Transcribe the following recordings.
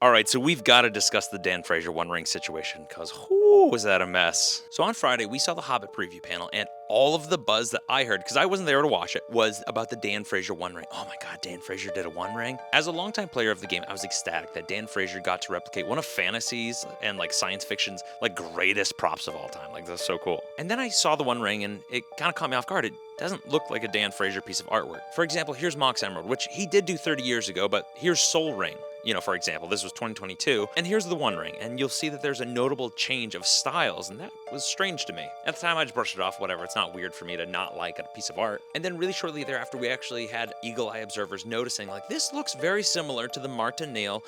All right, so we've got to discuss the Dan Fraser One Ring situation because whoo, was that a mess. So on Friday, we saw the Hobbit preview panel, and all of the buzz that I heard, because I wasn't there to watch it, was about the Dan Fraser One Ring. Oh my God, Dan Fraser did a One Ring. As a longtime player of the game, I was ecstatic that Dan Fraser got to replicate one of fantasy's and like science fiction's like greatest props of all time. Like that's so cool. And then I saw the One Ring, and it kind of caught me off guard. It doesn't look like a Dan Fraser piece of artwork. For example, here's Mox Emerald, which he did do 30 years ago, but here's Soul Ring. For example, this was 2022, and here's the One Ring, and you'll see that there's a notable change of styles, and that was strange to me. At the time, I just brushed it off, whatever, it's not weird for me to not like a piece of art. And then really shortly thereafter, we actually had eagle eye observers noticing, like, this looks very similar to the Marta Nail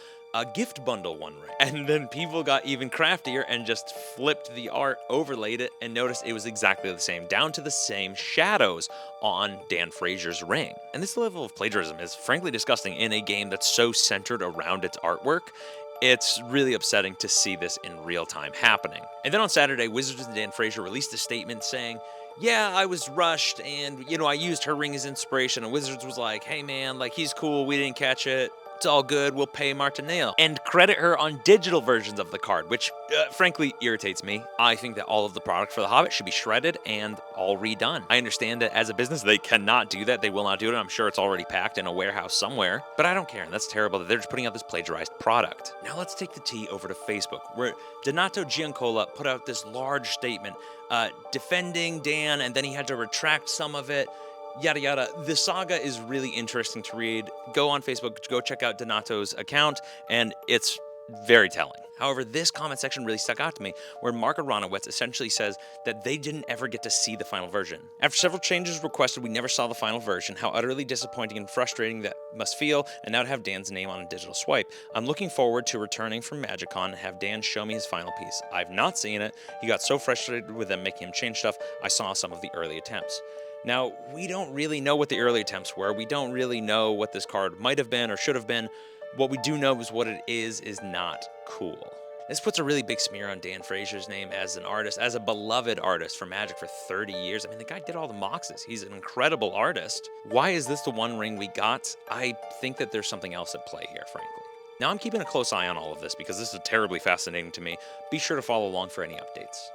gift bundle One Ring. And then people got even craftier and just flipped the art, overlaid it, and noticed it was exactly the same, down to the same shadows on Dan Fraser's ring. And this level of plagiarism is frankly disgusting in a game that's so centered around its artwork. It's really upsetting to see this in real time happening. And then on Saturday, Wizards and Dan Fraser released a statement saying, yeah, I was rushed and, I used her ring as inspiration. And Wizards was like, hey man, like he's cool, we didn't catch it. It's all good, we'll pay Marta Nail. And credit her on digital versions of the card, which frankly irritates me. I think that all of the product for The Hobbit should be shredded and all redone. I understand that as a business, they cannot do that. They will not do it. I'm sure it's already packed in a warehouse somewhere, but I don't care. And that's terrible that they're just putting out this plagiarized product. Now let's take the tea over to Facebook, where Donato Giancola put out this large statement defending Dan, and then he had to retract some of it. Yada yada. The saga is really interesting to read. Go on Facebook, go check out Donato's account, and it's very telling. However, this comment section really stuck out to me, where Mark Aronowitz essentially says that they didn't ever get to see the final version. After several changes requested, we never saw the final version. How utterly disappointing and frustrating that must feel, and now to have Dan's name on a digital swipe. I'm looking forward to returning from MagicCon and have Dan show me his final piece. I've not seen it. He got so frustrated with them making him change stuff. I saw some of the early attempts. Now, we don't really know what the early attempts were. We don't really know what this card might have been or should have been. What we do know is what it is not cool. This puts a really big smear on Dan Fraser's name as an artist, as a beloved artist for Magic for 30 years. I mean, the guy did all the Moxes. He's an incredible artist. Why is this the One Ring we got? I think that there's something else at play here, frankly. Now, I'm keeping a close eye on all of this because this is terribly fascinating to me. Be sure to follow along for any updates.